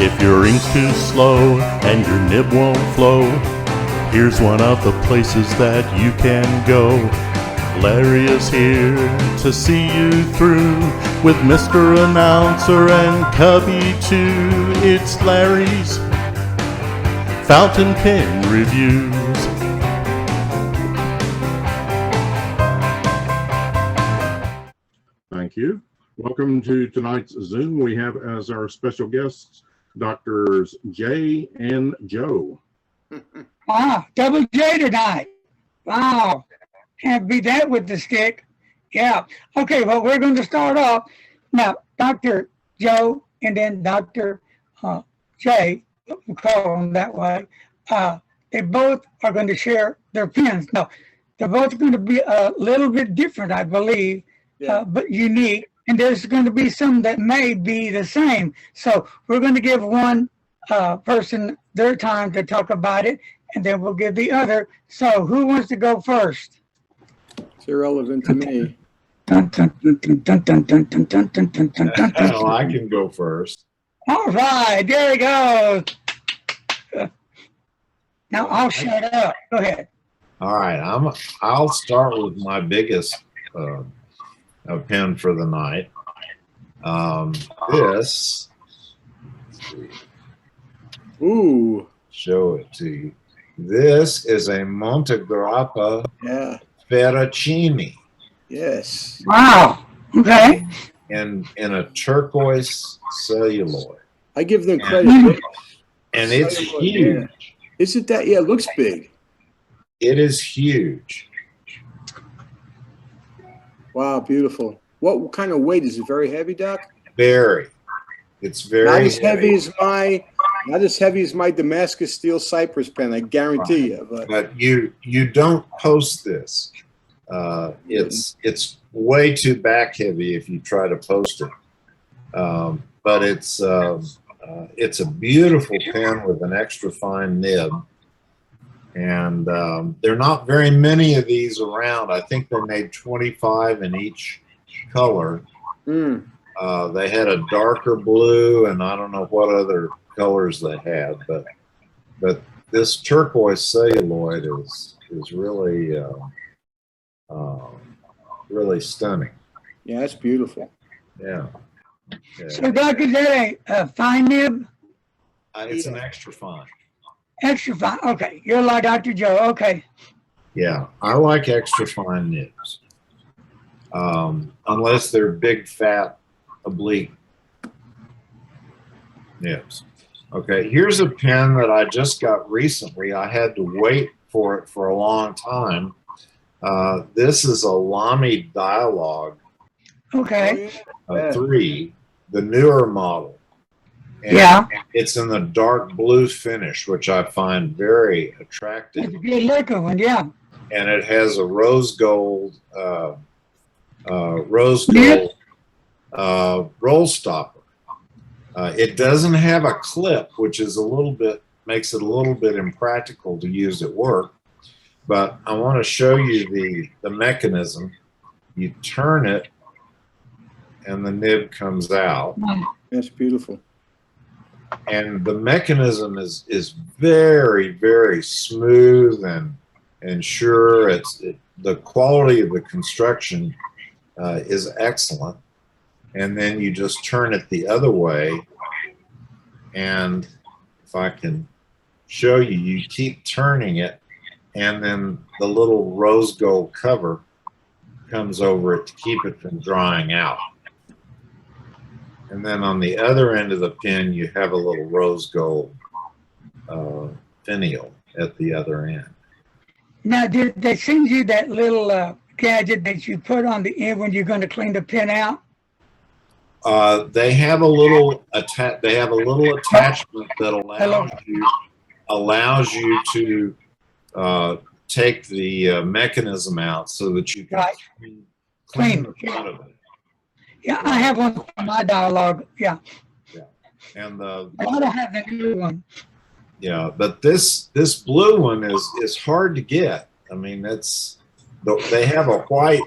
If your ink's too slow and your nib won't flow, here's one of the places that you can go. Larry is here to see you through with Mr. Announcer and Cubby too. It's Larry's Fountain Pen Reviews. Thank you. Welcome to tonight's Zoom. We have as our special guests Doctors Jay and Joe. Wow, double J tonight. Wow, can't beat that with the stick. Yeah. Okay, well, we're going to start off now. Dr. Joe and then Dr. Jay, we'll call them that way. They both are going to share their pens. Now, they're both going to be a little bit different, I believe, but unique. And there's going to be some that may be the same. So we're going to give one person their time to talk about it, and then we'll give the other. So who wants to go first? It's irrelevant to me. Well, I can go first. All right, there he goes. Now I'll shut up. Go ahead. All right, I'll start with my biggest pen for the night. This. Ooh. Show it to you. This is a Montegrappa Ferracini. Yes. Wow. Okay. In a turquoise celluloid. I give them credit. And it's huge. Yeah. Isn't that? Yeah, it looks big. It is huge. Wow, beautiful. What kind of weight is it? Very heavy, Doc? Very. It's very not as heavy as my Damascus steel Cypress pen, I guarantee you. But you don't post this. It's way too back heavy if you try to post it. But it's a beautiful pen with an extra fine nib. And there are not very many of these around. I think they made 25 in each color. They had a darker blue, and I don't know what other colors they had, but this turquoise celluloid is really really stunning. Yeah, that's beautiful. Yeah. So, Doc, is that a fine nib? It's an extra fine. Extra fine. Okay, you're like Dr. Joe. Okay. Yeah, I like extra fine nibs, unless they're big, fat, oblique nibs. Okay, here's a pen that I just got recently. I had to wait for it for a long time. This is a Lamy Dialogue. Okay. 3, the newer model. And it's in the dark blue finish, which I find very attractive. It's a good looking one, yeah. And it has a rose gold roll stopper. It doesn't have a clip, which is makes it a little bit impractical to use at work. But I want to show you the mechanism. You turn it, and the nib comes out. That's beautiful. And the mechanism is very, very smooth and sure. The quality of the construction is excellent. And then you just turn it the other way, and if I can show you, you keep turning it, and then the little rose gold cover comes over it to keep it from drying out. And then on the other end of the pen, you have a little rose gold finial at the other end. Now, did they send you that little gadget that you put on the end when you're going to clean the pen out? They have a little attachment that allows you to take the mechanism out so that you can clean the front of it. Yeah, I have one for my Dialogue. Yeah. And I don't have the new one. Yeah, but this blue one is hard to get. I mean, they have a white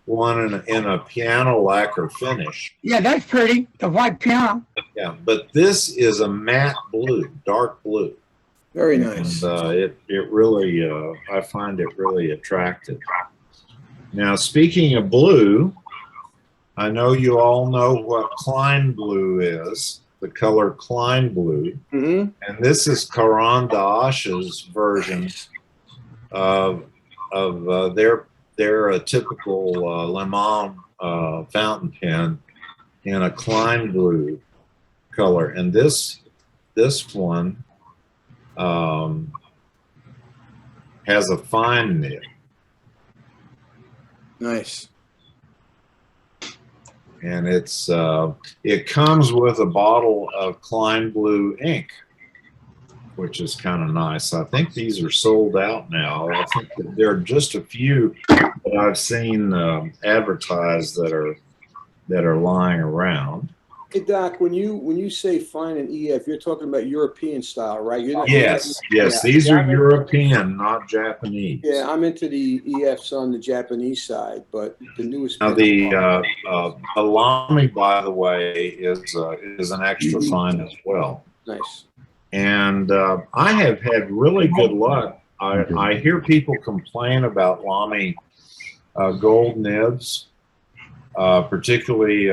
one in a piano lacquer finish. Yeah, that's pretty. The white piano. Yeah, but this is a matte blue, dark blue. Very nice. And it really, I find it really attractive. Now, speaking of blue, I know you all know what Klein blue is, the color Klein blue. Mm-hmm. And this is Caran d'Ache's version of their typical Le Mans fountain pen in a Klein blue color. And this one has a fine nib. Nice. And it comes with a bottle of Klein blue ink, which is kind of nice. I think these are sold out now. I think that there are just a few that I've seen advertised that are lying around. Hey Doc, when you say fine and EF, you're talking about European style, right? You're not, Yes, yeah. these are European, not Japanese. Yeah, I'm into the EFs on the Japanese side, but the newest. Now the Lamy, by the way, is an extra fine as well. Nice. And I have had really good luck. I hear people complain about Lamy gold nibs, particularly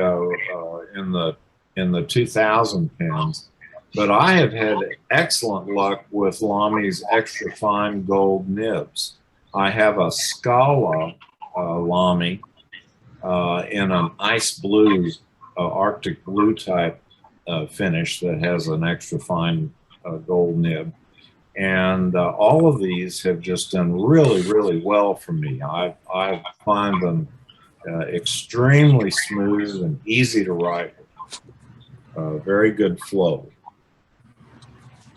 in the 2000 pens. But I have had excellent luck with Lamy's extra fine gold nibs. I have a Scala Lamy in an ice blue, Arctic blue type finish that has an extra fine gold nib. And all of these have just done really, really well for me. I find them extremely smooth and easy to write. Very good flow.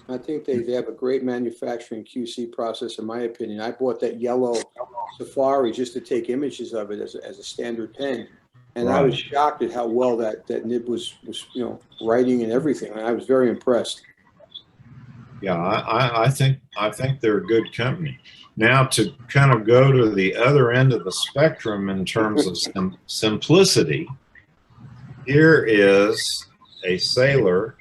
I think they have a great manufacturing QC process, in my opinion. I bought that yellow Safari just to take images of it as a standard pen. And I was shocked at how well that nib was writing and everything. And I was very impressed. Yeah, I think they're a good company. Now, to kind of go to the other end of the spectrum in terms of simplicity, here is a Sailor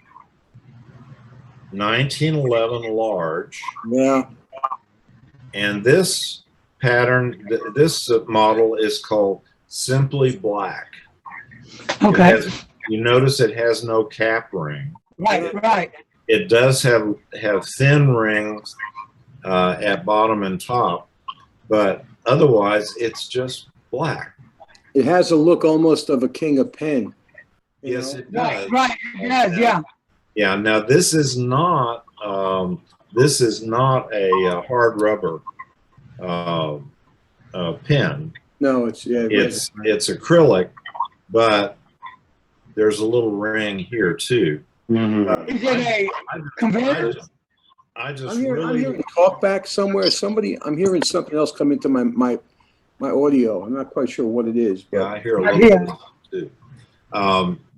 1911 large. Yeah. And this pattern, this model is called Simply Black. Okay. You notice it has no cap ring. Right. It does have thin rings at bottom and top, but otherwise it's just black. It has a look almost of a king of pen. Yes, it does. Right. It does. Yeah. Yeah. Now this is not a hard rubber pen. No, it's acrylic, but there's a little ring here too. Mm-hmm. Is it a converter? I'm hearing talk back somewhere. I'm hearing something else come into my audio. I'm not quite sure what it is. But. Yeah, I hear a little bit too.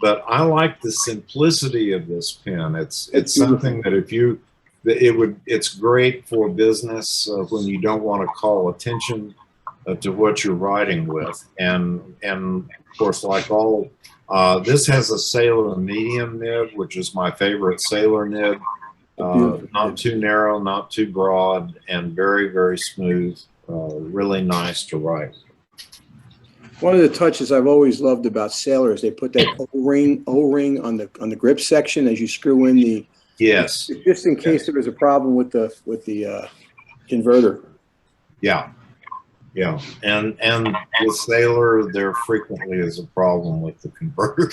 But I like the simplicity of this pen. It's something that it's great for business when you don't want to call attention to what you're writing with. And of course, like all, this has a Sailor medium nib, which is my favorite Sailor nib. Not too narrow, not too broad, and very, very smooth. Really nice to write. One of the touches I've always loved about Sailor is they put that O-ring on the grip section as you screw in the. Yes. Just in case there was a problem with the converter. Yeah. Yeah, and with Sailor, there frequently is a problem with the converter.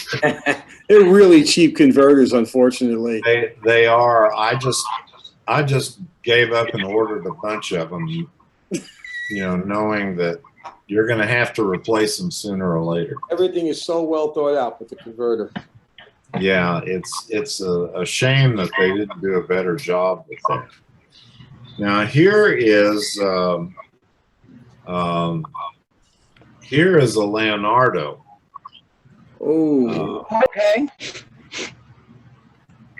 They're really cheap converters, unfortunately. They are. I just gave up and ordered a bunch of them, knowing that you're going to have to replace them sooner or later. Everything is so well thought out with the converter. Yeah, it's a shame that they didn't do a better job with that. Now here is a Leonardo. Oh, okay.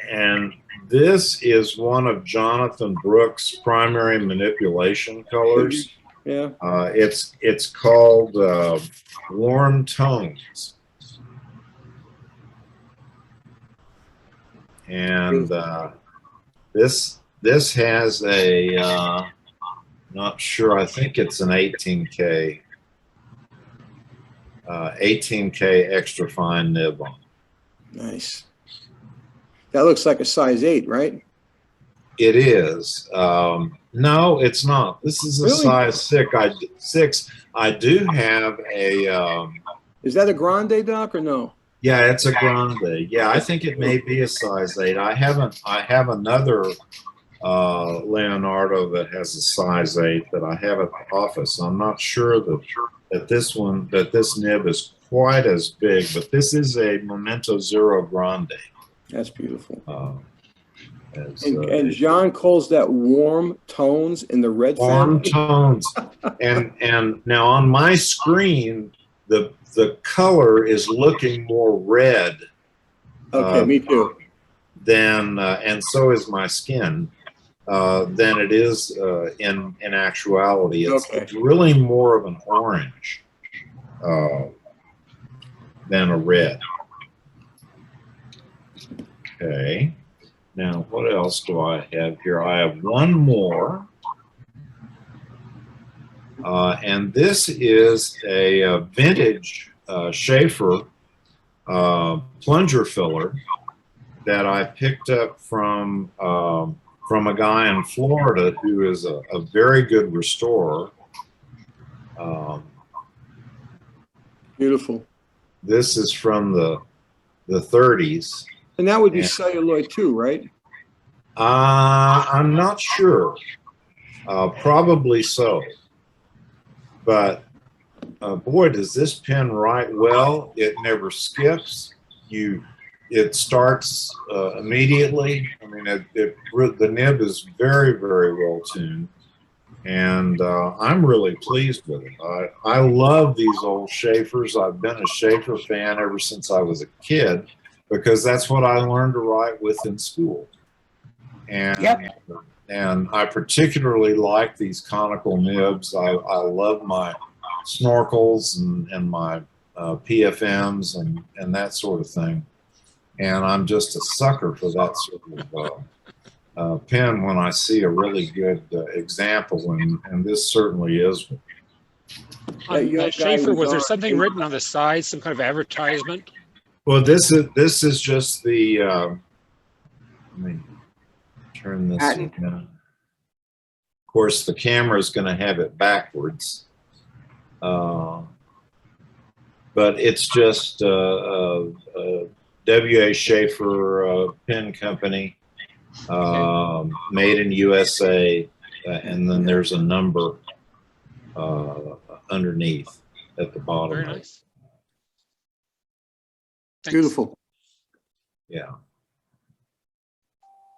And this is one of Jonathan Brooks' primary manipulation colors. Yeah. It's called Warm Tones, and this has a not sure. I think it's an 18K 18K extra fine nib on. Nice. That looks like a size 8, right? It is. No, it's not. This is a Really? size 6. I do have a. Is that a grande, Doc, or no? Yeah, it's a grande. Yeah, I think it may be a size 8. I have another Leonardo that has a size 8 that I have at the office. I'm not sure that this nib is quite as big, but this is a Memento Zero Grande. That's beautiful. And John calls that warm tones in the red warm family? tones. and now on my screen, the color is looking more red. Okay, me too. Than and so is my skin. Than it is in actuality. It's really more of an orange than a red. Okay. Now, what else do I have here? I have one more. And this is a vintage Schaefer plunger filler that I picked up from a guy in Florida who is a very good restorer. Beautiful. This is from the 30s. And that would be celluloid too, right? I'm not sure. Probably so. But boy, does this pen write well. It never skips. It starts immediately. I mean, the nib is very, very well tuned. And I'm really pleased with it. I love these old Schaefers. I've been a Schaefer fan ever since I was a kid, because that's what I learned to write with in school. And I particularly like these conical nibs. I love my snorkels and my PFMs and that sort of thing. And I'm just a sucker for that sort of pen when I see a really good example, and this certainly is one. On Schaefer, was there something written on the side, some kind of advertisement? Well, this is just the. Let me turn this on. Of course, the camera is going to have it backwards, but it's just W.A. Schaefer Pen Company, made in USA, and then there's a number underneath at the bottom. Very nice. Thanks. Beautiful. Yeah.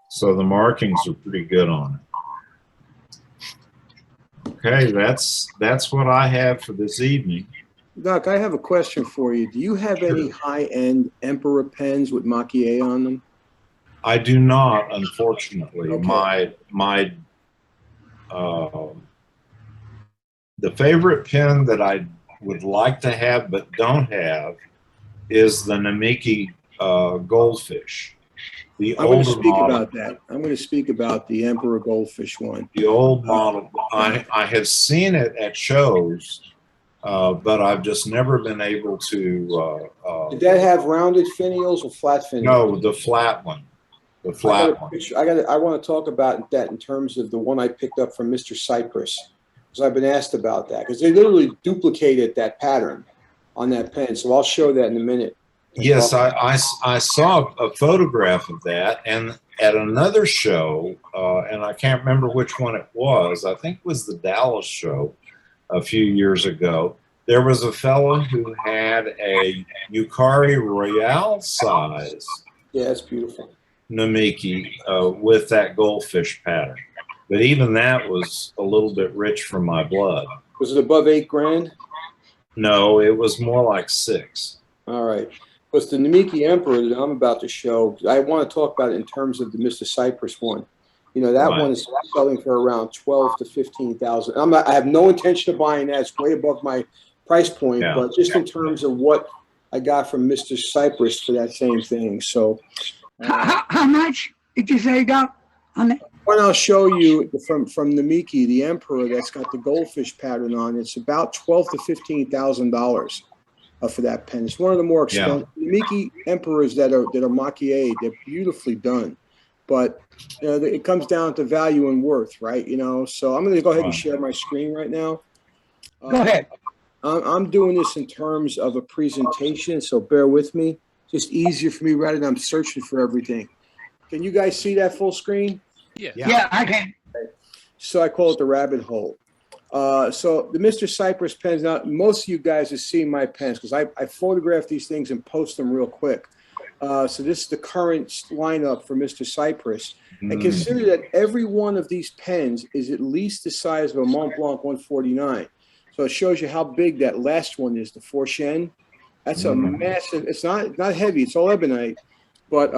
So the markings are pretty good on it. Okay, that's what I have for this evening. Doc, I have a question for you. Do you have any high-end Emperor pens with Macchier on them? I do not, unfortunately. Okay. The favorite pen that I would like to have but don't have is the Namiki Goldfish. I'm going to speak about that. I'm going to speak about the Emperor Goldfish one. The old model. I have seen it at shows, but I've just never been able to. Did that have rounded finials or flat finials? No, the flat one. The flat one. I want to talk about that in terms of the one I picked up from Mr. Cypress, because I've been asked about that, because they literally duplicated that pattern on that pen. So I'll show that in a minute. Yes, I saw a photograph of that, and at another show, and I can't remember which one it was. I think it was the Dallas show a few years ago. There was a fellow who had a Yukari Royale size. Yeah, it's beautiful. Namiki with that goldfish pattern, but even that was a little bit rich for my blood. Was it above $8 grand? No, it was more like 6. All right. But the Namiki Emperor that I'm about to show, I want to talk about it in terms of the Mr. Cypress one. You know, that Right. one is selling for around 12 to 15,000. I have no intention of buying that. It's way above my price point, Yeah. but just in terms of what I got from Mr. Cypress for that same thing. So, How much did you say you got on it? one I'll show you from Namiki, the Emperor, that's got the goldfish pattern on. It's about $12 to $15,000 for that pen. It's one of the more expensive Namiki Emperors that are maquillé. They're beautifully done, but you know, it comes down to value and worth, right? You know, so I'm going to go ahead and share my screen right now. Go ahead. I'm doing this in terms of a presentation, so bear with me. Just easier for me rather than I'm searching for everything. Can you guys see that full screen? Yeah, I can. So I call it the rabbit hole. So the Mr. Cypress pens, now most of you guys have seen my pens because I photograph these things and post them real quick. So this is the current lineup for Mr. Cypress. And consider that every one of these pens is at least the size of a Mont Blanc 149. So it shows you how big that last one is, the Forchen. That's a massive, it's not heavy, it's all ebonite. But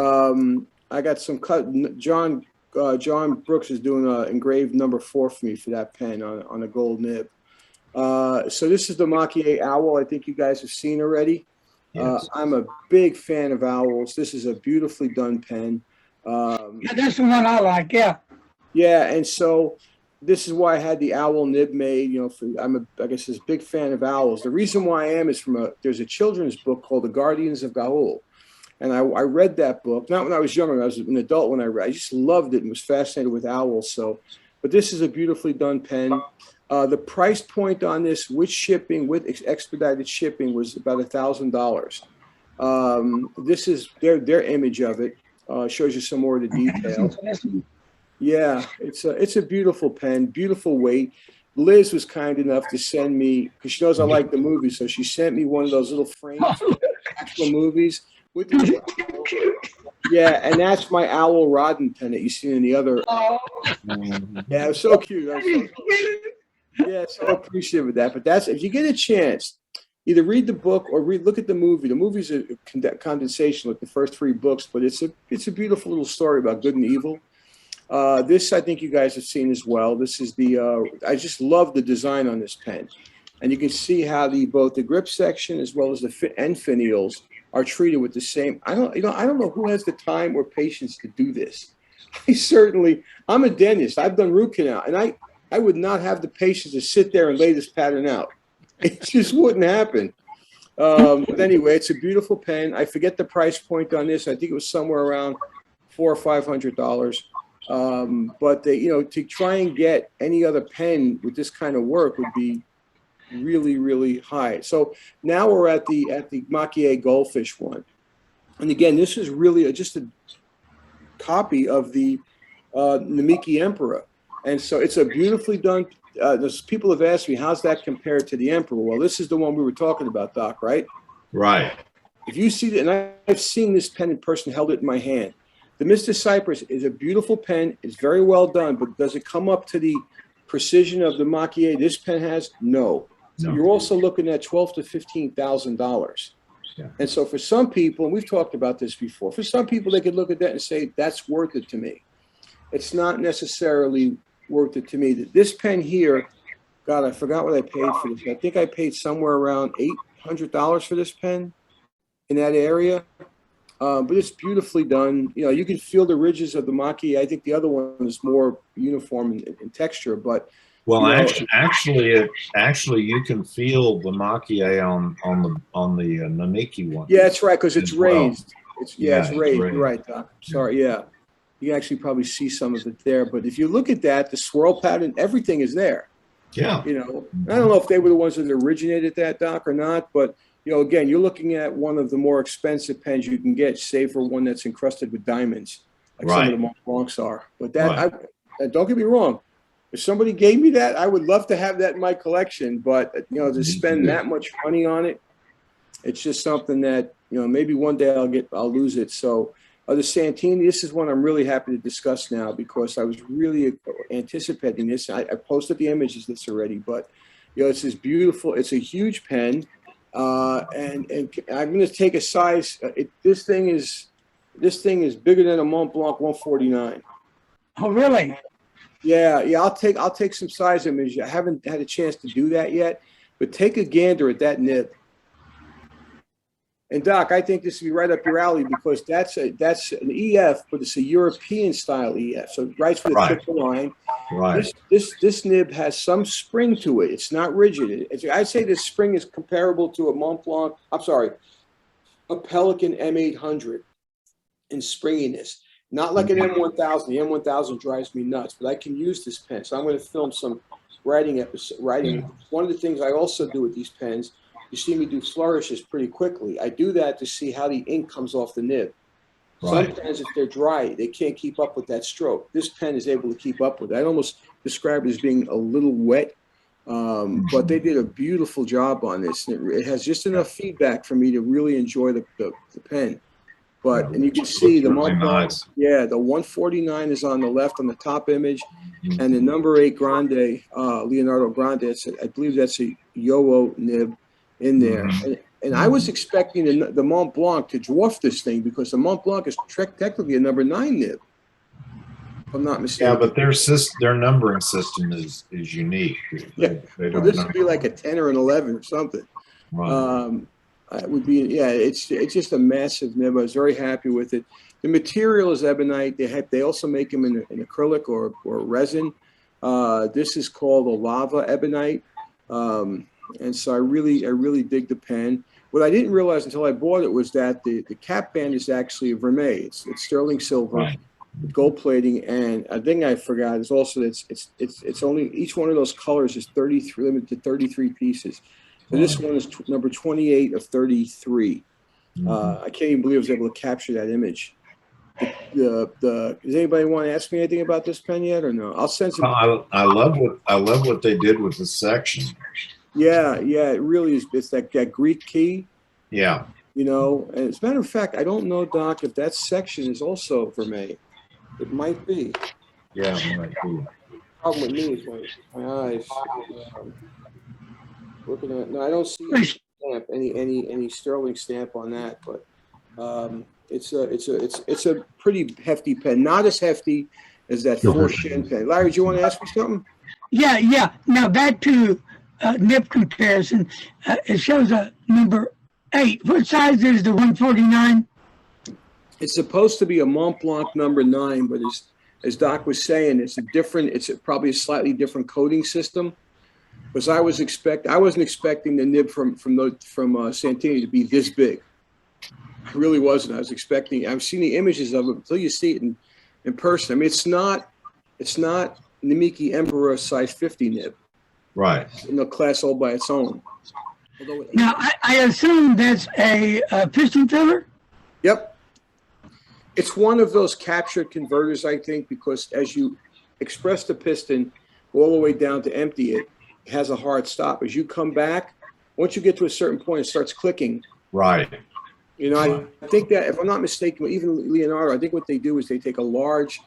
I got some cut, John Brooks is doing an engraved number 4 for me for that pen on a gold nib. So this is the Maquillé Owl. I think you guys have seen already. Yes. I'm a big fan of owls. This is a beautifully done pen. Yeah, that's the one I like. Yeah. Yeah, and so this is why I had the owl nib made. You know, I'm I guess a big fan of owls. The reason why I am is there's a children's book called The Guardians of Gaul. And I read that book, not when I was younger, I was an adult when I read. I just loved it and was fascinated with owls. So, but this is a beautifully done pen. The price point on this with shipping, with expedited shipping, was about $1,000. This is their image of it. Shows you some more of the detail. Yeah, it's a beautiful pen, beautiful weight. Liz was kind enough to send me, because she knows I like the movie, so she sent me one of those little frames for actual movies. With the, yeah, and that's my owl Rodden pen that you see in the other. Yeah, it was so cute. Yeah, so appreciative of that. But that's, if you get a chance, either read the book or look at the movie. The movie's a condensation, like the first 3 books, but it's a beautiful little story about good and evil. This I think you guys have seen as well. This is I just love the design on this pen, and you can see how both the grip section as well as the end finials are treated with the same. I don't know who has the time or patience to do this. I'm a dentist. I've done root canal, and I would not have the patience to sit there and lay this pattern out. It just wouldn't happen. But anyway, it's a beautiful pen. I forget the price point on this. I think it was somewhere around $400 or $500. But to try and get any other pen with this kind of work would be really, really high. So now we're at the Maquillé Goldfish one. And again, this is really just a copy of the Namiki Emperor. And so it's a beautifully done, people have asked me, how's that compared to the Emperor? Well, this is the one we were talking about, Doc, right? Right. If you see that, and I've seen this pen in person, held it in my hand. The Mr. Cypress is a beautiful pen. It's very well done, but does it come up to the precision of the Maquillé this pen has? No. So you're also looking at $12,000 to $15,000. Yeah. And so for some people, and we've talked about this before, for some people, they could look at that and say, that's worth it to me. It's not necessarily worth it to me. This pen here, God, I forgot what I paid for this. I think I paid somewhere around $800 for this pen in that area. But it's beautifully done. You know, you can feel the ridges of the Maquillé. I think the other one is more uniform in texture, but well, actually, you can feel the Maquillé on the Namiki one. Yeah, that's right, because it's raised. Well. It's raised. You're right, Doc. Sorry, yeah. You can actually probably see some of it there. But if you look at that, the swirl pattern, everything is there. Yeah. You know, I don't know if they were the ones that originated that, Doc, or not, but again, you're looking at one of the more expensive pens you can get, save for one that's encrusted with diamonds, like some of the Mont Blancs are. But that, don't get me wrong, if somebody gave me that, I would love to have that in my collection. But to spend that much money on it, it's just something that maybe one day I'll lose it. So the Santini, this is one I'm really happy to discuss now because I was really anticipating this. I posted the images of this already, but it's this beautiful. It's a huge pen. And I'm going to take a size. This thing is bigger than a Mont Blanc 149. Oh, really? Yeah, I'll take some size images. I haven't had a chance to do that yet, but take a gander at that nib. And Doc, I think this would be right up your alley because that's an EF, but it's a European style EF. So it writes with a Right. thicker line. Right. This nib has some spring to it. It's not rigid. I'd say this spring is comparable to a Mont Blanc. I'm sorry, a Pelican M800 in springiness. Not like an M1000. The M1000 drives me nuts, but I can use this pen. So I'm going to film some writing. One of the things I also do with these pens, you see me do flourishes pretty quickly. I do that to see how the ink comes off the nib. Right. Some pens, if they're dry, they can't keep up with that stroke. This pen is able to keep up with it. I'd almost describe it as being a little wet, but they did a beautiful job on this. It has just enough feedback for me to really enjoy the pen. But, and you can see the really nice. Yeah, the 149 is on the left on the top image, and the number 8 Grande, Leonardo Grande, I believe that's a Yowo nib in there. And I was expecting the Mont Blanc to dwarf this thing because the Mont Blanc is technically a number 9 nib, if I'm not mistaken. Yeah, but their numbering system is unique. They Well, this would be like a 10 or an 11 or something. Right. It would be, yeah, it's just a massive nib. I was very happy with it. The material is ebonite. They also make them in acrylic or resin. This is called a lava ebonite. And so I really dig the pen. What I didn't realize until I bought it was that the cap band is actually a vermeil. It's sterling silver, Right. with gold plating, and a thing I forgot is also that it's only each one of those colors is 33, limited to 33 pieces. So this one is number 28 of 33. I can't even believe I was able to capture that image. Does anybody want to ask me anything about this pen yet or no? I'll send some. I love what they did with the section. Yeah, it really is. It's that Greek key. Yeah. You know, and as a matter of fact, I don't know, Doc, if that section is also vermeil. It might be. Yeah, it might be. The problem with me is my eyes. Looking at no, I don't see any stamp, any sterling stamp on that, but it's a pretty hefty pen. Not as hefty as that Shen pen. Larry, do you want to ask me something? Yeah. Now back to nib comparison. It shows a number 8. What size is the 149? It's supposed to be a Mont Blanc number 9, but as Doc was saying, it's probably a slightly different coating system. Because I wasn't expecting the nib from Santini to be this big. I really wasn't. I've seen the images of it until you see it in person. I mean, it's not Namiki Emperor size 50 nib. Right. In a class all by its own. Now, I assume that's a piston filler? Yep. It's one of those captured converters, I think, because as you express the piston all the way down to empty it, it has a hard stop. As you come back, once you get to a certain point, it starts clicking. Right. You know, I think that, if I'm not mistaken, even Leonardo, I think what they do is they take a large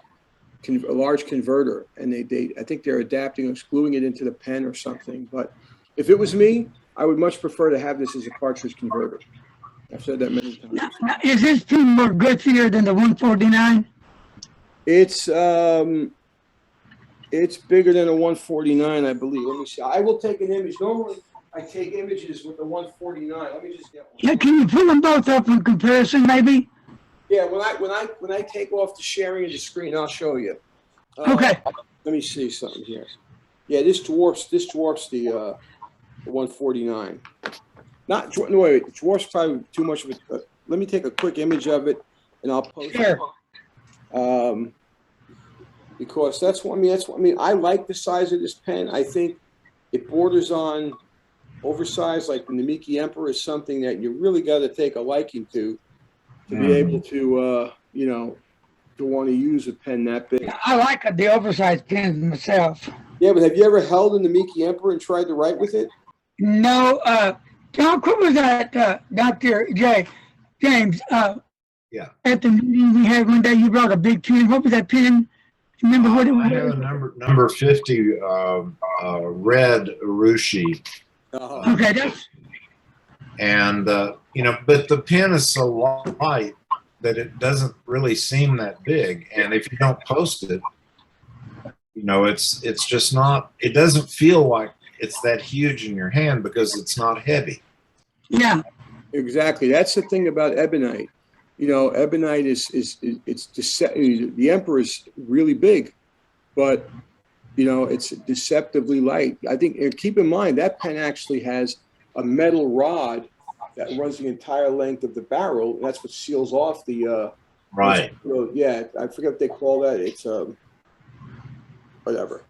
converter and I think they're adapting or gluing it into the pen or something. But if it was me, I would much prefer to have this as a cartridge converter. I've said that many times. Now, is this pen more grittier than the 149? It's bigger than a 149, I believe. Let me see. I will take an image. Normally, I take images with the 149. Let me just get one. Yeah, can you pull them both up in comparison, maybe? Yeah, when I take off the sharing of the screen, I'll show you. Okay. Let me see something here. Yeah, this dwarfs the 149. Wait, it dwarfs probably too much of it. Let me take a quick image of it, and I'll post it. Because I like the size of this pen. I think it borders on oversized, like the Namiki Emperor is something that you really got to take a liking to be able to, to want to use a pen that big. I like the oversized pens myself. Yeah, but have you ever held a Namiki Emperor and tried to write with it? No. John, what was that, Dr. James? Yeah. At the meeting we had one day, you brought a big pen. What was that pen? Remember what it was? I have a number 50 red Urushi. Okay, and but the pen is so light that it doesn't really seem that big. And if you don't post it, You know, it's just not. It doesn't feel like it's that huge in your hand because it's not heavy. Yeah. Exactly. That's the thing about ebonite. You know, ebonite the Emperor is really big, but you know, it's deceptively light. I think, and keep in mind that pen actually has a metal rod that runs the entire length of the barrel. And that's what seals off the Right. Yeah, I forget what they call that. It's whatever.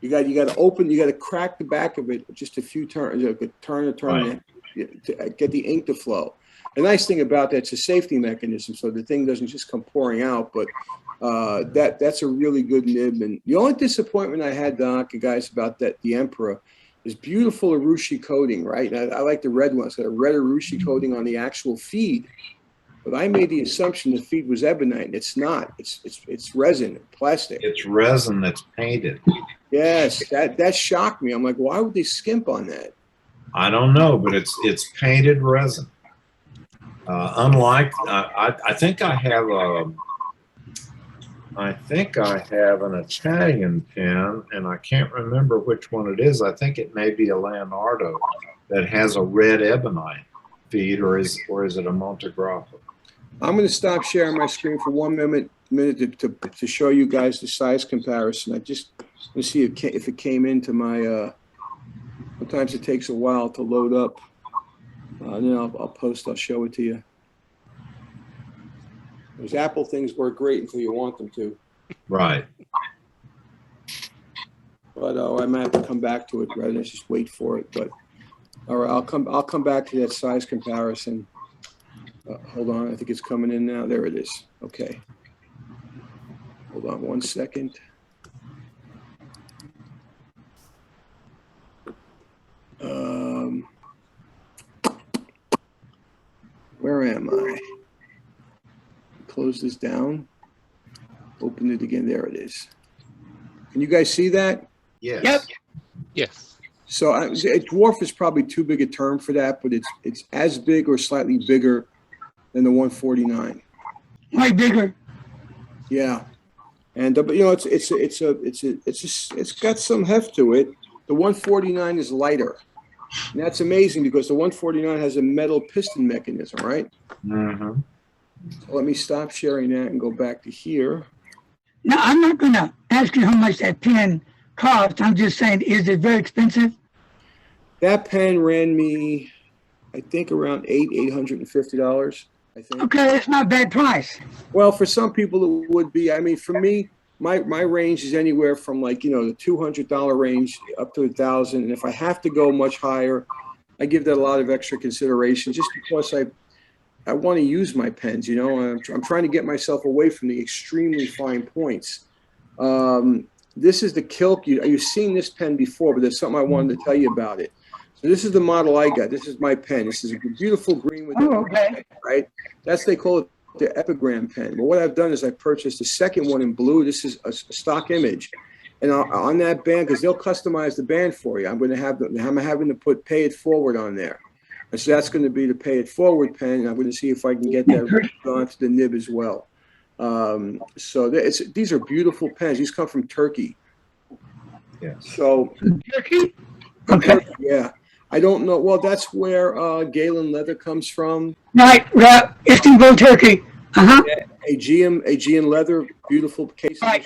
You got to crack the back of it just a few turns, turn, Right. to get the ink to flow. The nice thing about that's a safety mechanism, so the thing doesn't just come pouring out. But that's a really good nib. And the only disappointment I had, Doc, and guys, about the Emperor is beautiful Urushi coating, right? And I like the red one. It's got a red Urushi coating on the actual feed. But I made the assumption the feed was ebonite, and it's not. It's resin, plastic. It's resin that's painted. Yes, that shocked me. I'm like, why would they skimp on that? I don't know, but it's painted resin. Unlike, I think I have an Italian pen, and I can't remember which one it is. I think it may be a Leonardo that has a red ebonite feed, or is it a Montegrappo? I'm going to stop sharing my screen for 1 minute to show you guys the size comparison. I just want to see if it came into my. Sometimes it takes a while to load up. Then I'll show it to you. Those Apple things work great until you want them to. Right. But I might have to come back to it rather than just wait for it. But all right, I'll come back to that size comparison. Hold on, I think it's coming in now. There it is. Okay. Hold on 1 second. Where am I? Close this down. Open it again. There it is. Can you guys see that? Yes. Yep. Yes. So a dwarf is probably too big a term for that, but it's as big or slightly bigger than the 149. Way bigger. Yeah, and but you know it's got some heft to it. The 149 is lighter, and that's amazing because the 149 has a metal piston mechanism, right? Mm-hmm. So let me stop sharing that and go back to here. Now, I'm not going to ask you how much that pen cost. I'm just saying, is it very expensive? That pen ran me, I think, around $850. I think. Okay, it's not a bad price. Well, for some people it would be. I mean, for me, my range is anywhere from like, you know, the $200 range up to $1,000. And if I have to go much higher, I give that a lot of extra consideration just because I want to use my pens, you know. I'm trying to get myself away from the extremely fine points. This is the Kilk. You've seen this pen before, but there's something I wanted to tell you about it. So this is the model I got. This is my pen. This is a beautiful green with okay. Right? They call it the epigram pen. But what I've done is I purchased the second one in blue. This is a stock image. And on that band, because they'll customize the band for you, I'm having to put pay it forward on there. And so that's going to be the pay it forward pen. And I'm going to see if I can get that onto the nib as well. So these are beautiful pens. These come from Turkey. Yeah. So Turkey? Okay. Yeah. I don't know. Well, that's where Galen leather comes from. Right. Istanbul, Turkey. Uh-huh. Aegean leather, beautiful case. Right.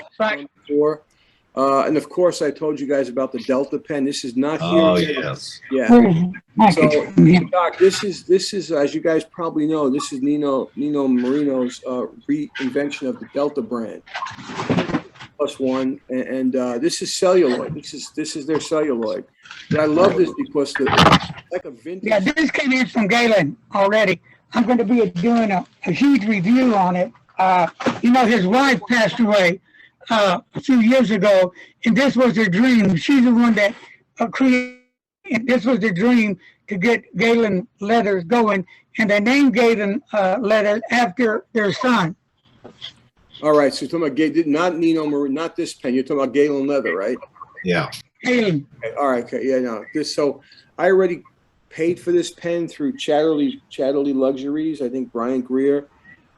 Before. And of course, I told you guys about the Delta pen. This is not here. Oh, yes. Yeah. So, Doc, this is as you guys probably know, this is Nino Marino's reinvention of the Delta brand. +1, and this is celluloid. This is their celluloid. But I love this because it's like a vintage. Yeah, this came in from Galen already. I'm going to be doing a huge review on it. You know, his wife passed away a few years ago, and this was their dream. She's the one that created. This was their dream to get Galen leathers going, and they named Galen leather after their son. All right, so you're talking about not Nino Marino, not this pen. You're talking about Galen leather, right? Yeah. Galen. Okay, all right. Okay. Yeah. No. So I already paid for this pen through Chatterley Luxuries. I think Brian Greer.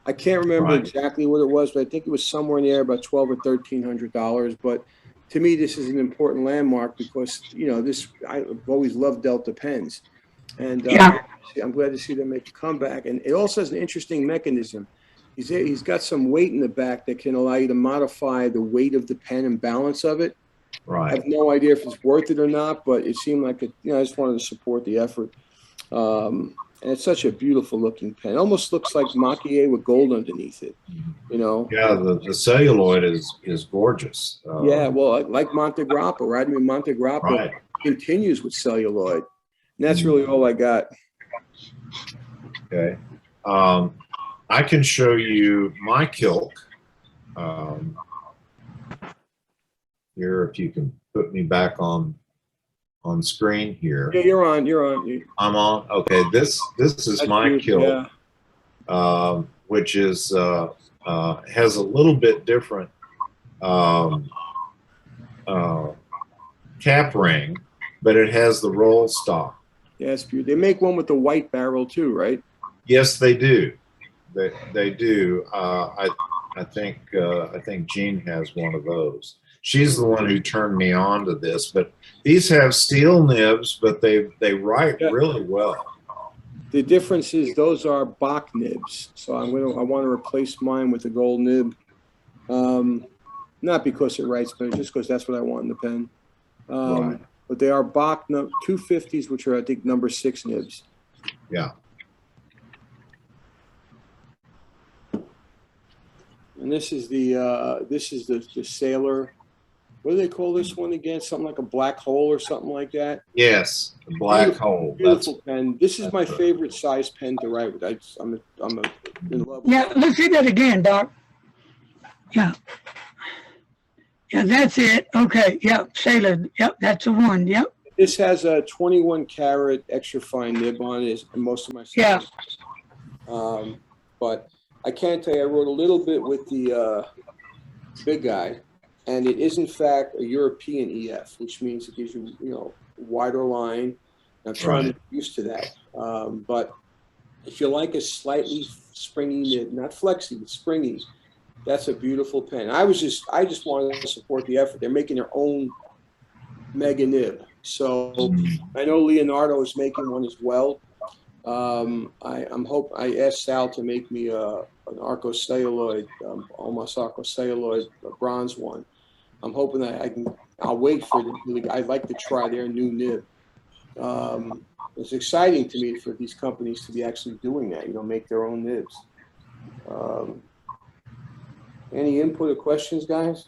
I can't remember exactly what it was, but I think it was somewhere in the air about $1,200 or $1,300. But to me, this is an important landmark because, you know, I've always loved Delta pens. And Yeah. I'm glad to see them make a comeback. And it also has an interesting mechanism. He's got some weight in the back that can allow you to modify the weight of the pen and balance of it. I Right. have no idea if it's worth it or not, but it seemed like I just wanted to support the effort. And it's such a beautiful looking pen. It almost looks like Mach-E with gold underneath it, you know? Yeah, the celluloid is gorgeous. Yeah, well, like Monte Grappa, right? I mean, Monte Grappa Right. continues with celluloid. And that's really all I got. Okay. I can show you my Kilk. Here, if you can put me back on screen here. Yeah, you're on. I'm on. Okay, this is my Kilk, Yeah. which is has a little bit different cap ring, but it has the roll stock. Yeah, it's beautiful. They make one with the white barrel too, right? Yes, they do. They do. I think Jean has one of those. She's the one who turned me on to this. But these have steel nibs, but they write really well. The difference is those are Bach nibs, so I want to replace mine with the gold nib. Not because it writes better, just because that's what I want in the pen. Right. But they are Bach 250s, which are I think number 6 nibs. Yeah. And this is the Sailor. What do they call this one again? Something like a black hole or something like that. Yes, the black hole. Beautiful pen. This is my favorite size pen to write with. I'm in love with Yeah, let's see that again, Doc. Yeah. Yeah, that's it. Okay. Yep. Sailor. Yep. That's the one. Yep. This has a 21 karat extra fine nib on it, and most of my stuff. Yeah. But I can tell you, I wrote a little bit with the big guy, and it is in fact a European EF, which means it gives you wider line. I'm trying to get used to that. But if you like a slightly springy nib, not flexy, but springy, that's a beautiful pen. I just wanted to support the effort. They're making their own mega nib. So I know Leonardo is making one as well. I asked Sal to make me an Arco celluloid, almost Arco celluloid, a bronze one. I'm hoping that I'll wait for it. I'd like to try their new nib. It's exciting to me for these companies to be actually doing that, make their own nibs. Any input or questions, guys?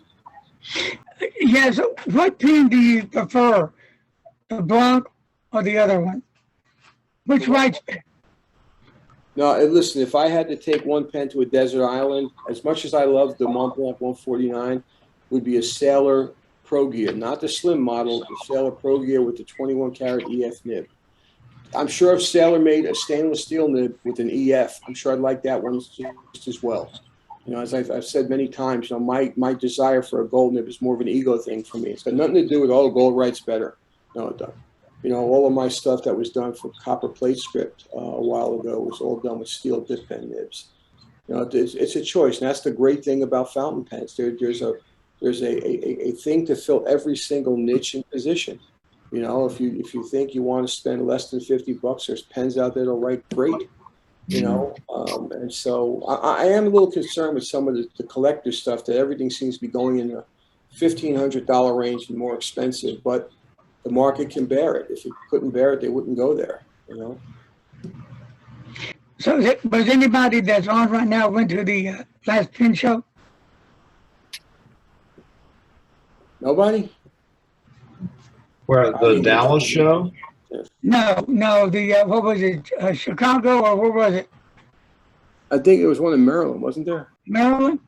Yes. What pen do you prefer, the Blanc or the other one? Which writes better? No, listen, if I had to take one pen to a desert island, as much as I love the Mont Blanc 149, would be a Sailor Pro Gear, not the slim model, the Sailor Pro Gear with the 21 karat EF nib. I'm sure if Sailor made a stainless steel nib with an EF, I'm sure I'd like that one just as well. As I've said many times, my desire for a gold nib is more of an ego thing for me. It's got nothing to do with, gold writes better. No, it doesn't. All of my stuff that was done for copper plate script a while ago was all done with steel dip pen nibs. It's a choice, and that's the great thing about fountain pens. There's a thing to fill every single niche and position. If you think you want to spend less than $50, there's pens out there that'll write great. And so I am a little concerned with some of the collector stuff, that everything seems to be going in the $1,500 range and more expensive, but the market can bear it. If it couldn't bear it, they wouldn't go there, So was anybody that's on right now went to the last pen show? Nobody? Where, the Dallas show? No, the what was it, Chicago, or where was it? I think it was one in Maryland, wasn't there? Maryland?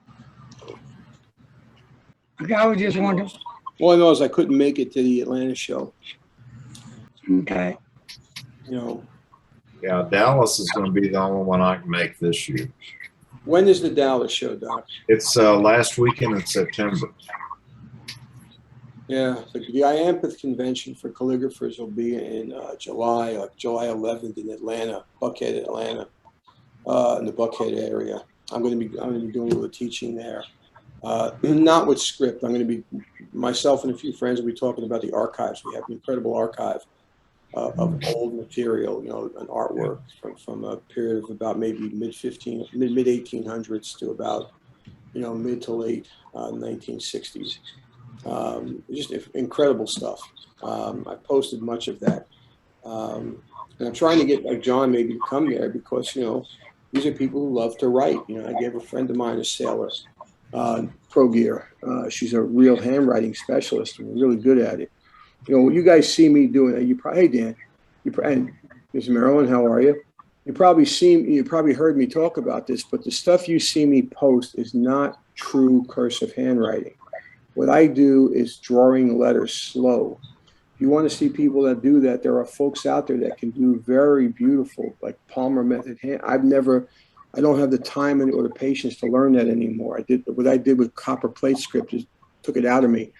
Okay, I was just wondering. All I know is I couldn't make it to the Atlanta show. Okay. Yeah, Dallas is going to be the only one I can make this year. When is the Dallas show, Doc? It's last weekend in September. Yeah, the IAMPITH convention for calligraphers will be in July 11th in Atlanta, Buckhead, Atlanta, in the Buckhead area. I'm going to be doing a little teaching there. Not with script. I'm going to be, myself and a few friends will be talking about the archives. We have an incredible archive of old material, you know, an artwork from a period of about maybe mid 1800s to about, you know, mid to late 1960s. Just incredible stuff. I posted much of that. And I'm trying to get like John maybe to come there because, you know, these are people who love to write. You know, I gave a friend of mine a sailor, Pro Gear. She's a real handwriting specialist and really good at it. You know, what you guys see me doing, hey Dan, and Ms. Marilyn, how are you? You probably heard me talk about this, but the stuff you see me post is not true cursive handwriting. What I do is drawing letters slow. If you want to see people that do that, there are folks out there that can do very beautiful, like Palmer method hand. I don't have the time or the patience to learn that anymore. What I did with copper plate script is took it out of me.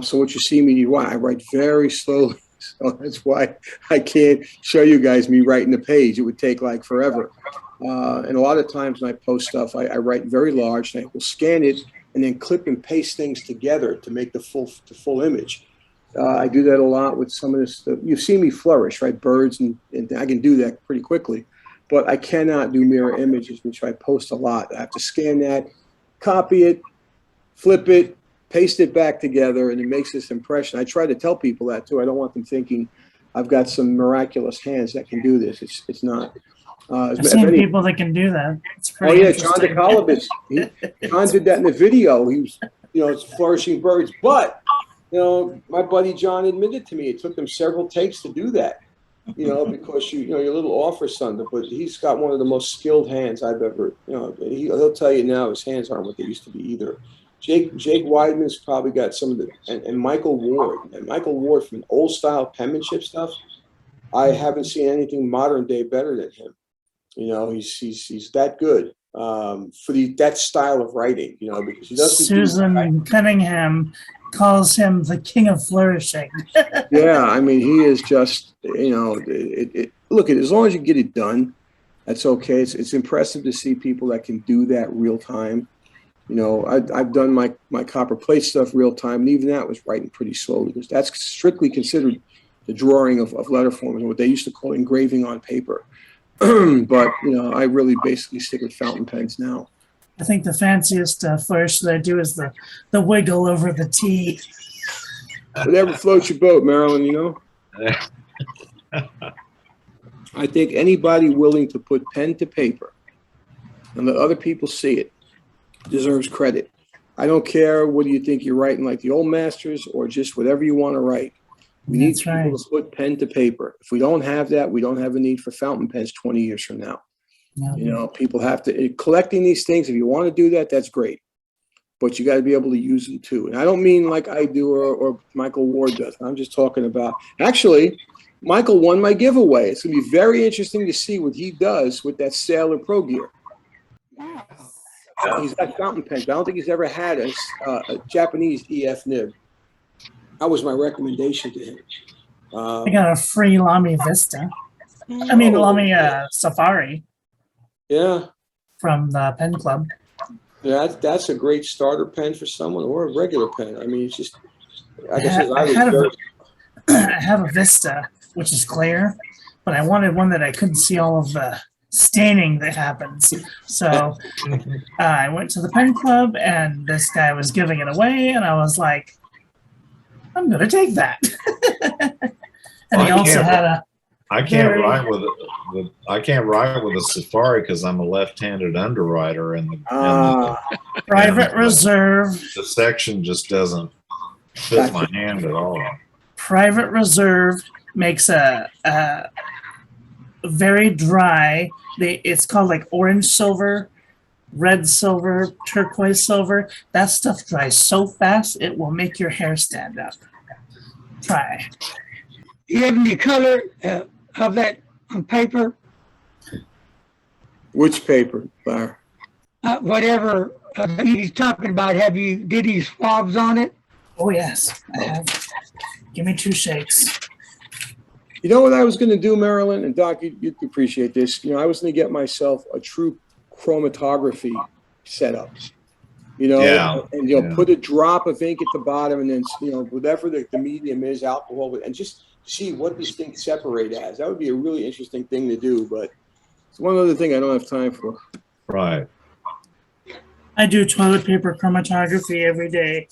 So what you see me do, I write very slowly. So that's why I can't show you guys me writing the page. It would take like forever. And a lot of times when I post stuff, I write very large and I will scan it and then clip and paste things together to make the full image. I do that a lot with some of this. You see me flourish, right? Birds, and I can do that pretty quickly. But I cannot do mirror images, which I post a lot. I have to scan that, copy it, flip it, paste it back together, and it makes this impression. I try to tell people that too. I don't want them thinking I've got some miraculous hands that can do this. It's not. I've seen people that can do that. It's pretty John DeColobus. John did that in the video. He was, you know, it's flourishing birds. But, you know, my buddy John admitted to me it took him several takes to do that. You know, because you're a little off or something. But he's got one of the most skilled hands I've ever. You know, he'll tell you now his hands aren't what they used to be either. Jake Weidman's probably got some of the, and Michael Ward. And Michael Ward from old style penmanship stuff. I haven't seen anything modern day better than him. You know, he's that good for that style of writing. You know, because he doesn't. Susan Cunningham calls him the king of flourishing. Yeah, I mean, he is just. You know, look at as long as you get it done, that's okay. It's impressive to see people that can do that real time. You know, I've done my copper plate stuff real time, and even that was writing pretty slowly because that's strictly considered the drawing of letter forms, what they used to call engraving on paper. But, you know, I really basically stick with fountain pens now. I think the fanciest flourish that I do is the wiggle over the T. Whatever floats your boat, Marilyn, you know? I think anybody willing to put pen to paper and let other people see it deserves credit. I don't care whether you think you're writing like the old masters or just whatever you want to write. We need people to put pen to paper. If we don't have that, we don't have a need for fountain pens 20 years from now. No. You know, people have to, collecting these things, if you want to do that, that's great. But you got to be able to use them too. And I don't mean like I do or Michael Ward does. I'm just talking about, actually, Michael won my giveaway. It's going to be very interesting to see what he does with that Sailor Pro Gear. He's got fountain pens. I don't think he's ever had a Japanese EF nib. That was my recommendation to him. I got a free Lamy Vista. I mean, Lamy Safari. Yeah. From the pen club. Yeah, that's a great starter pen for someone or a regular pen. I mean, it's just. I have a Vista, which is clear, but I wanted one that I couldn't see all of the staining that happens. So I went to the pen club, and this guy was giving it away, and I was like, I'm going to take that. And he also had a. I can't write with a Safari because I'm a left-handed underwriter, and Private Reserve. The section just doesn't fit my hand at all. Private Reserve makes a very dry. It's called like orange silver, red silver, turquoise silver. That stuff dries so fast it will make your hair stand up. Try. Do you have any color of that on paper? Which paper, Bar? Whatever he's talking about. Did he swabs on it? Oh yes, I have. Give me 2 shakes. You know what I was going to do, Marilyn and Doc? You'd appreciate this. You know, I was going to get myself a true chromatography setup. You know, Yeah. and you'll Yeah. put a drop of ink at the bottom, and then whatever the medium is, alcohol, and just see what these things separate as. That would be a really interesting thing to do, but it's one other thing I don't have time for. Right. I do toilet paper chromatography every day.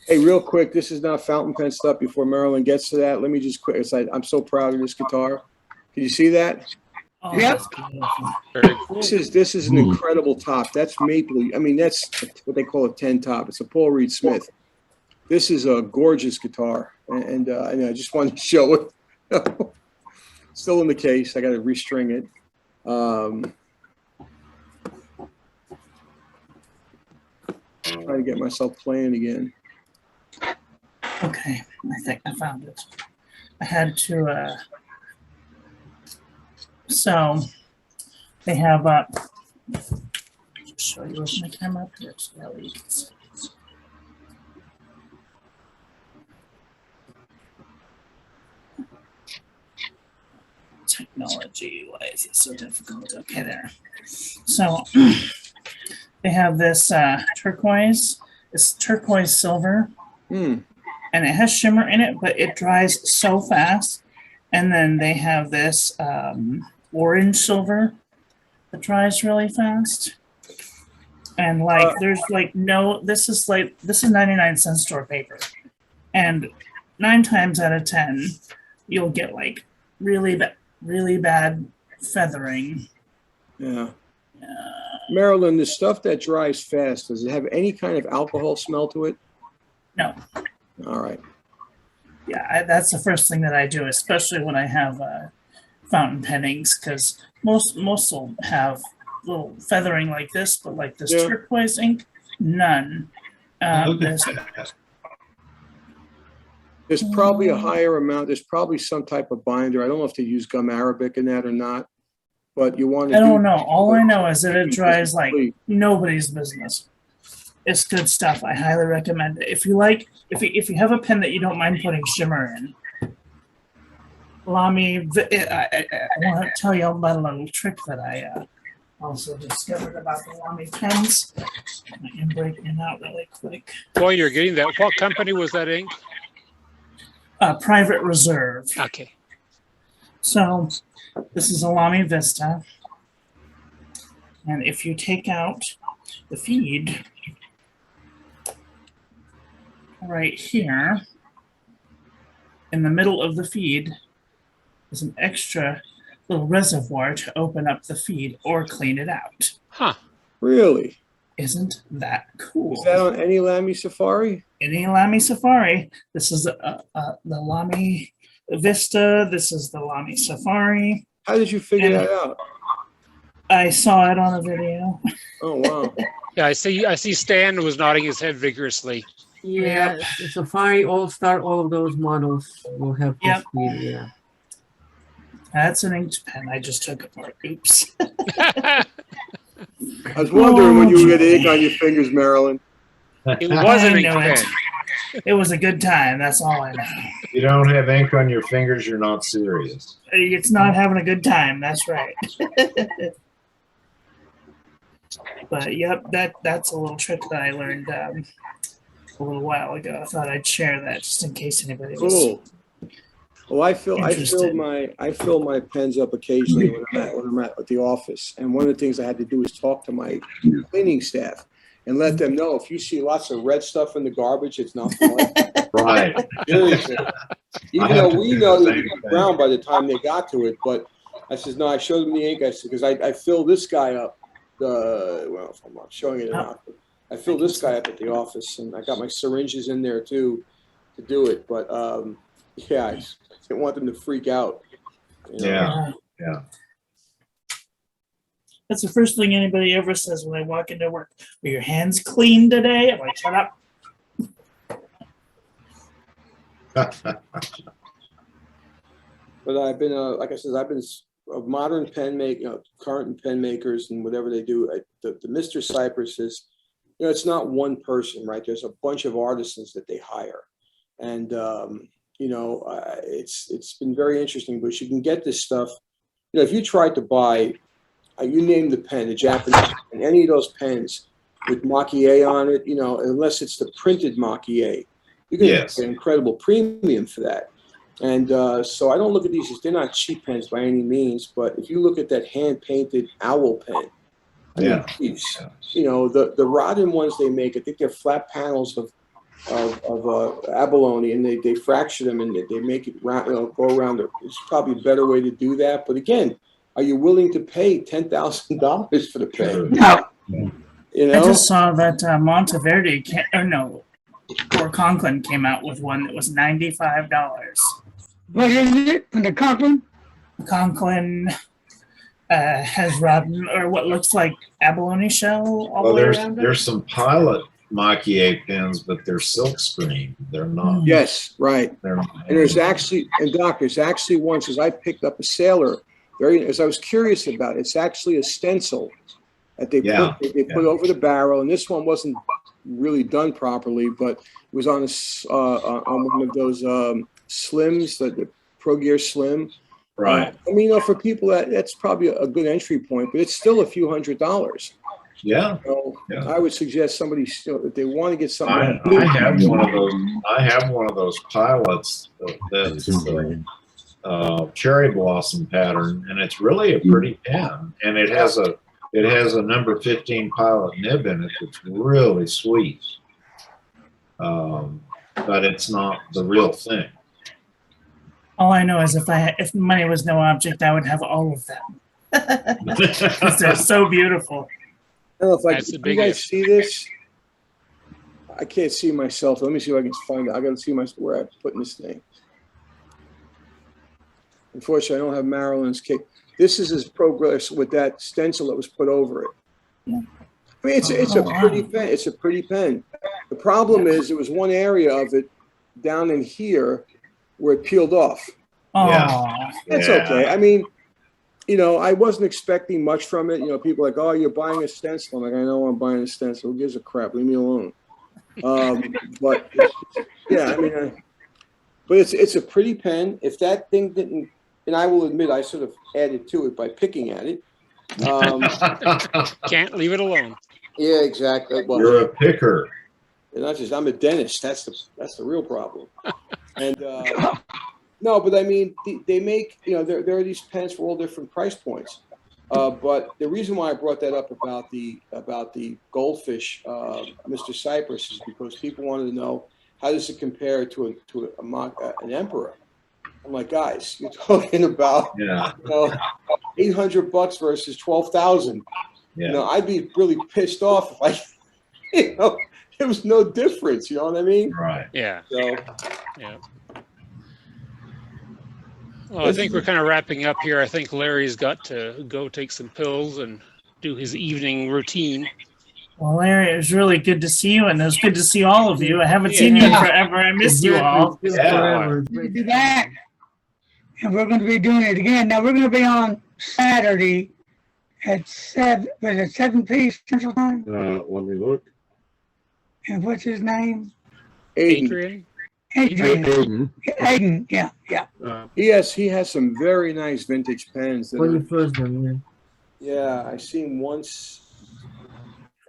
Hey, real quick, this is not fountain pen stuff. Before Marilyn gets to that, let me just quick. I'm so proud of this guitar. Can you see that? Oh, Yep. that's beautiful. Very cool. This is an incredible top. That's maple. I mean, that's what they call a 10 top. It's a Paul Reed Smith. This is a gorgeous guitar, and I just wanted to show it. Still in the case. I got to restring it. Trying to get myself playing again. Okay, I think I found it. I had to, so they have, show you with my camera up here so that way you can see. Technology, why is it so difficult? Okay, there. So they have this turquoise, it's turquoise silver. And it has shimmer in it, but it dries so fast. And then they have this orange silver that dries really fast. And like, there's like no, this is 99-cent store paper. And 9 times out of 10, you'll get like really bad feathering. Yeah. Marilyn, the stuff that dries fast, does it have any kind of alcohol smell to it? No. All right. Yeah, that's the first thing that I do, especially when I have fountain pen inks, because most will have little feathering like this, but like this turquoise ink, none. There's probably a higher amount. There's probably some type of binder. I don't know if they use gum arabic in that or not, but you want to. I don't know. All I know is that it dries like nobody's business. It's good stuff. I highly recommend it. If you have a pen that you don't mind putting shimmer in, Lamy, I want to tell you about a little trick that I also discovered about the Lamy pens. I can break it out really quick. While you're getting that, what company was that ink? Private Reserve. Okay. So this is a Lamy Vista. And if you take out the feed, right here in the middle of the feed is an extra little reservoir to open up the feed or clean it out. Huh. Really? Isn't that cool? Is that on any Lamy Safari? Any Lamy Safari. This is the Lamy Vista. This is the Lamy Safari. How did you figure that out? I saw it on a video. Oh, wow. Yeah, I see Stan was nodding his head vigorously. Yeah, the Safari All-Star, all of those models will have this feed, yeah. That's an inked pen I just took apart. Oops. I was wondering when you were getting ink on your fingers, Marilyn. It was an ink I knew pen. It was a good time. That's all I know. You don't have ink on your fingers, you're not serious. It's not having a good time. That's right. But yep, that's a little trick that I learned a little while ago. I thought I'd share that just in case anybody was Cool. Well, I fill interested. my pens up occasionally when I'm at the office, and one of the things I had to do is talk to my cleaning staff and let them know if you see lots of red stuff in the garbage, it's not fun. Right. Seriously. Even though we know that it was brown by the time they got to it, but I says no. I showed them the ink. I said because I filled this guy up. Well, if I'm not showing it or not, but I filled this guy up at the office, and I got my syringes in there too to do it. But yeah, I didn't want them to freak out. You know? Yeah. That's the first thing anybody ever says when I walk into work. Were your hands clean today? I'm like, shut up. But I've been, like I said, I've been a modern pen maker, current pen makers, and whatever they do. The Mr. Cypress is, it's not one person, right? There's a bunch of artisans that they hire, and it's been very interesting. But you can get this stuff. If you tried to buy, you name the pen, the Japanese, and any of those pens, with Mach-E on it, unless it's the printed Mach-E. You're going to Yes. get an incredible premium for that. And so I don't look at these as, they're not cheap pens by any means, but if you look at that hand-painted owl pen, I mean, geez, the Rodin ones they make, I think they're flat panels of abalone, and they fracture them and they make it round, go around. It's probably a better way to do that. But again, are you willing to pay $10,000 for the pen? No. I just saw that Monteverdi, or Conklin came out with one that was $95. What is it? From the Conklin? Conklin has Rodin, or what looks like abalone shell all Well, the way around it. there's some Pilot Mach-E pens, but they're silk screen. They're not. Yes, right. They're not. And there's actually one, because I picked up a Sailor, as I was curious about it, it's actually a stencil that they put over the barrel, and this one wasn't really done properly, but it was on one of those slims, the Pro Gear Slim. Right. I mean, for people that's probably a good entry point, but it's still a few $100. Yeah. So I would suggest somebody still, if they want to get something. I have one of those. I have one of those Pilots that's cherry blossom pattern, and it's really a pretty pen, and it has a number 15 Pilot nib in it that's really sweet. But it's not the real thing. All I know is if money was no object, I would have all of them. Because they're so beautiful. I don't know if you guys see this. I can't see myself. Let me see if I can find it. I got to see where I'm putting this thing. Unfortunately, I don't have Marilyn's cake. This is his progress with that stencil that was put over it. Yeah. I mean, it's a pretty pen. It's a pretty pen. The problem is there was one area of it down in here where it peeled off. Oh, That's okay. I mean, I wasn't expecting much from it. People are like, oh, you're buying a stencil. I'm like, I know I'm buying a stencil. Who gives a crap? Leave me alone. But yeah, I mean, but it's a pretty pen. If that thing didn't, and I will admit, I sort of added to it by picking at it. Can't leave it alone. Yeah, exactly. Well, You're a picker. Not just, I'm a dentist. That's the real problem. And no, but I mean, they make, there are these pens for all different price points. But the reason why I brought that up about the goldfish, Mr. Cypress, is because people wanted to know, how does it compare to an emperor? I'm like, guys, you're talking about $800 versus 12,000. Yeah. I'd be really pissed off if there was no difference. You know what I mean? Right. Yeah. So, yeah. Well, I think we're kind of wrapping up here. I think Larry's got to go take some pills and do his evening routine. Well, Larry, it was really good to see you, and it was good to see all of you. I haven't seen you in forever. I miss you all. Forever. We'll be back, and we're going to be doing it again. Now, we're going to be on Saturday at 7 p.m. Central Time. Let me look. And what's his name? Adrian? Adrian. Aiden, yeah. he has some very nice vintage pens. Yeah, I seen once.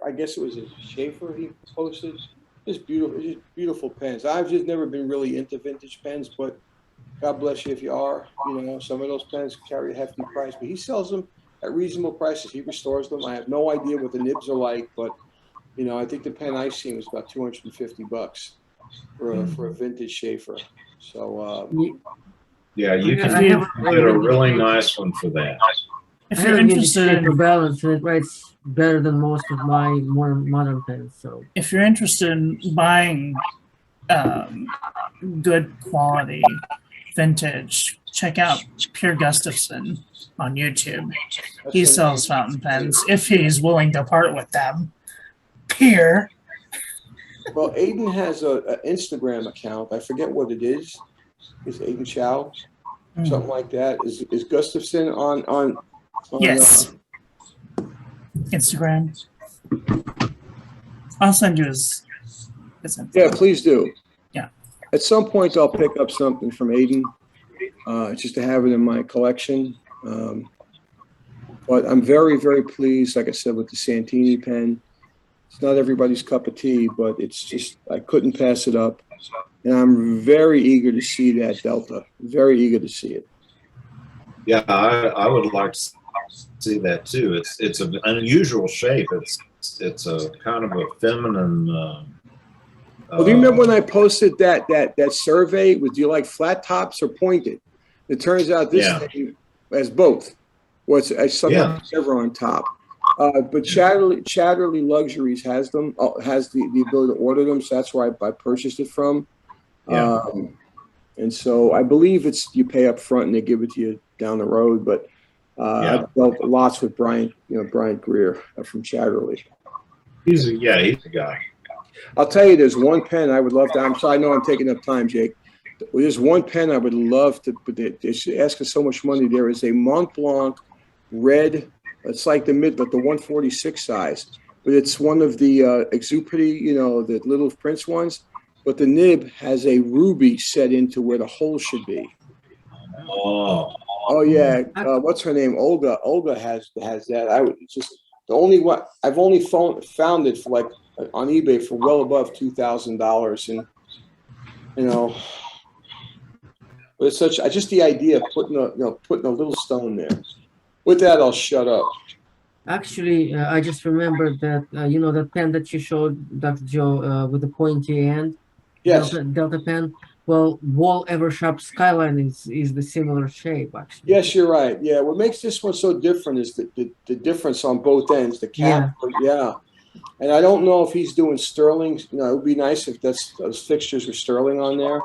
I guess it was a Schaefer he posted. Just beautiful pens. I've just never been really into vintage pens, but God bless you if you are. Some of those pens carry a hefty price, but he sells them at reasonable prices. He restores them. I have no idea what the nibs are like, but I think the pen I've seen was about $250 for a vintage Schaefer. So yeah, you can get a really nice one for that. If you're interested in balance, it writes better than most of my more modern pens. So if you're interested in buying good quality vintage, check out Pierre Gustafson on YouTube. He sells fountain pens if he's willing to part with them. Pierre. Well, Aiden has an Instagram account. I forget what it is. It's Aiden Chow, something like that. Is Gustafson on yes. Instagram. I'll send you his info. Yeah, please do. Yeah. At some point, I'll pick up something from Aiden, just to have it in my collection. But I'm very, very pleased, like I said, with the Santini pen. It's not everybody's cup of tea, but it's just, I couldn't pass it up. And I'm very eager to see that Delta. Very eager to see it. Yeah, I would like to see that too. It's an unusual shape. It's a kind of a feminine. Well, do you remember when I posted that survey with, do you like flat tops or pointed? It turns out this thing has both. Well, it's something Chevron top. But Chatterley Luxuries has them, has the ability to order them. So that's where I purchased it from. Yeah. And so I believe it's, you pay up front and they give it to you down the road. But I've dealt lots with Brian Greer from Chatterley. He's a guy. I'll tell you, there's one pen I would love to. I'm sorry, I know I'm taking up time, Jake. There's one pen I would love to, but it's asking so much money. There is a Mont Blanc red. It's like the 146 size, but it's one of the Exupery, the little Prince ones. But the nib has a ruby set into where the hole should be. Oh yeah. What's her name? Olga. Olga has that. I've only found it for like on eBay for well above $2,000, and but it's such just the idea of putting a little stone there. With that, I'll shut up. Actually, I just remembered that that pen that you showed, Dr. Joe, with the pointy end. Yes. Delta pen. Well, Wall Eversharp Skyline is the similar shape, actually. Yes, you're right. Yeah, what makes this one so different is the difference on both ends. The cap. Yeah. And I don't know if he's doing sterling. It would be nice if those fixtures were sterling on there.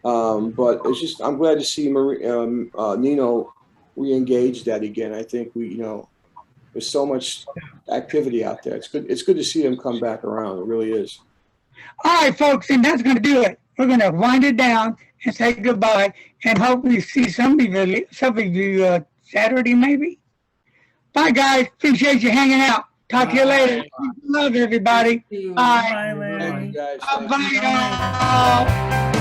But it's just, I'm glad to see Nino re-engage that again. I think there's so much activity out there. It's good to see him come back around. It really is. All right, folks, and that's going to do it. We're going to wind it down and say goodbye, and hopefully see some of you Saturday maybe. Bye, guys. Appreciate you hanging out. Talk to you later. Love everybody. Bye. Bye, Larry. Thank you, guys. Bye, y'all.